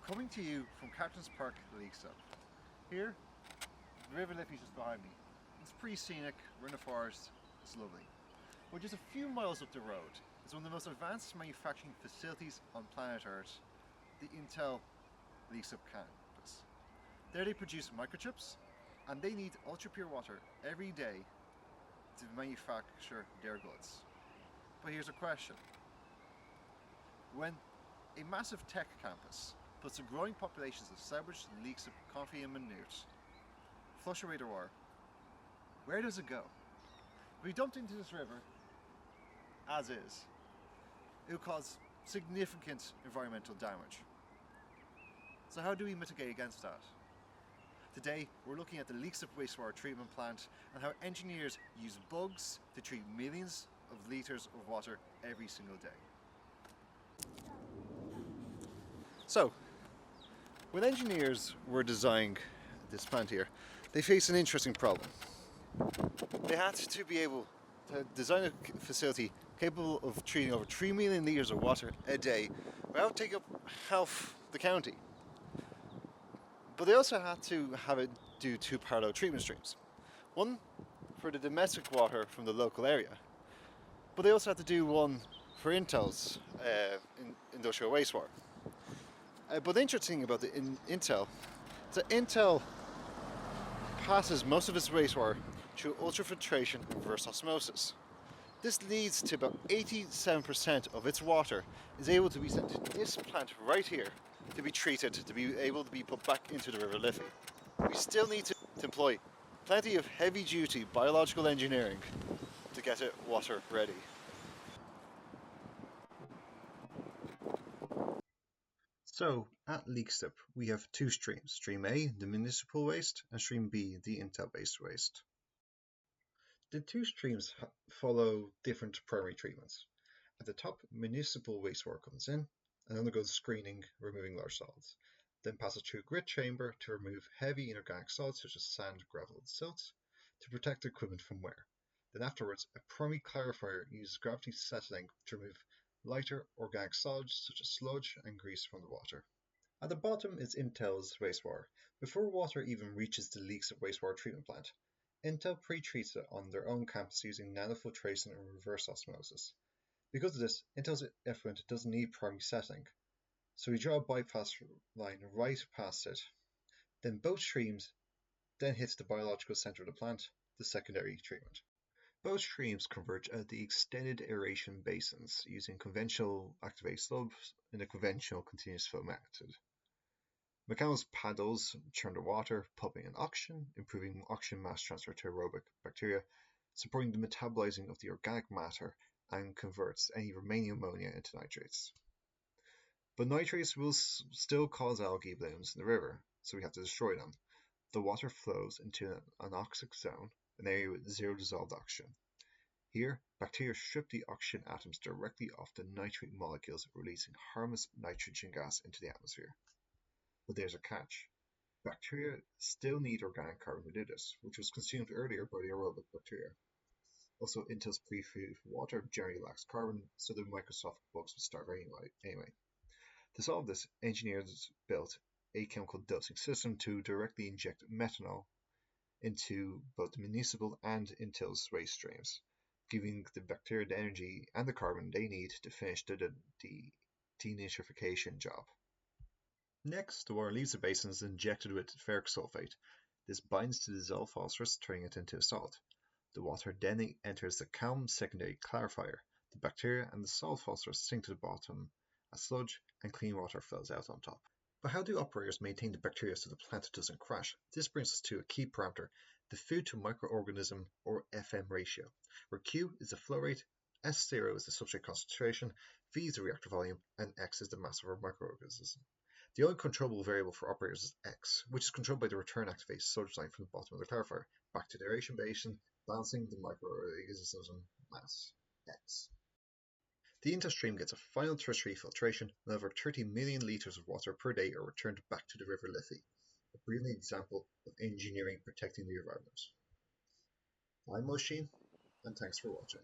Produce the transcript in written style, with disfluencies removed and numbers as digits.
Coming to you from Captain's Park, Lexilip. Here, the River Liffey is just behind me. It's pretty scenic, we're in a forest, it's lovely. But just a few miles up the road is one of the most advanced manufacturing facilities on planet Earth, the Intel Lexilip campus. There they produce microchips, and they need ultra-pure water every day to manufacture their goods. But here's a question. When a massive tech campus puts the growing populations of Sandwich, Lexilip, Coffee and Minute flush away their water, where does it go? If we dumped into this river as is, it would cause significant environmental damage. So how do we mitigate against that? Today we're looking at the Lexilip Wastewater Treatment Plant and how engineers use bugs to treat millions of litres of water every single day. So, when engineers were designing this plant here, they faced an interesting problem. They had to be able to design a facility capable of treating over 3 million litres of water a day without taking up half the county. But they also had to have it do 2 parallel treatment streams. One for the domestic water from the local area, but they also had to do one for Intel's industrial wastewater. But the interesting thing about the Intel is that Intel passes most of its wastewater through ultrafiltration and reverse osmosis. This leads to about 87% of its water is able to be sent to this plant right here to be treated, to be able to be put back into the River Liffey. We still need to employ plenty of heavy-duty biological engineering to get it water ready. So, at Lexilip, we have 2 streams. Stream A, the municipal waste, and Stream B, the Intel-based waste. The 2 streams follow different primary treatments. At the top, municipal wastewater comes in and undergoes screening, removing large solids. Then passes through a grit chamber to remove heavy inorganic solids such as sand, gravel, and silt to protect the equipment from wear. Then afterwards, a primary clarifier uses gravity settling to remove lighter organic solids such as sludge and grease from the water. At the bottom is Intel's wastewater. Before water even reaches the Lexilip Wastewater Treatment Plant, Intel pre-treats it on their own campus using nanofiltration and reverse osmosis. Because of this, Intel's effluent doesn't need primary settling, so we draw a bypass line right past it. Then both streams then hits the biological center of the plant, the secondary treatment. Both streams converge at the extended aeration basins using conventional activated slopes in a conventional continuous flow method. Mechanical paddles churn the water, pumping in oxygen, improving oxygen mass transfer to aerobic bacteria, supporting the metabolizing of the organic matter and converts any remaining ammonia into nitrates. But nitrates will still cause algae blooms in the river, so we have to destroy them. The water flows into an anoxic zone, an area with zero dissolved oxygen. Here, bacteria strip the oxygen atoms directly off the nitrate molecules, releasing harmless nitrogen gas into the atmosphere. But there's a catch. Bacteria still need organic carbon to do this, which was consumed earlier by the aerobic bacteria. Also, Intel's pre-treated water generally lacks carbon, so the microscopic bugs would starve anyway. To solve this, engineers built a chemical dosing system to directly inject methanol into both the municipal and Intel's waste streams, giving the bacteria the energy and the carbon they need to finish the denitrification job. Next, the water leaves the basin and is injected with ferric sulfate. This binds to dissolved phosphorus, turning it into a salt. The water then enters the calm secondary clarifier. The bacteria and the salt phosphorus sink to the bottom as sludge, and clean water flows out on top. But how do operators maintain the bacteria so the plant doesn't crash? This brings us to a key parameter, the food to microorganism or FM ratio, where Q is the flow rate, S0 is the substrate concentration, V is the reactor volume, and X is the mass of our microorganism. The only controllable variable for operators is X, which is controlled by the return activated sludge line from the bottom of the clarifier, back to the aeration basin, balancing the microorganism mass, X. The Intel stream gets a final tertiary filtration, and over 30 million litres of water per day are returned back to the River Liffey, a brilliant example of engineering protecting the environment. I'm Moshe, and thanks for watching.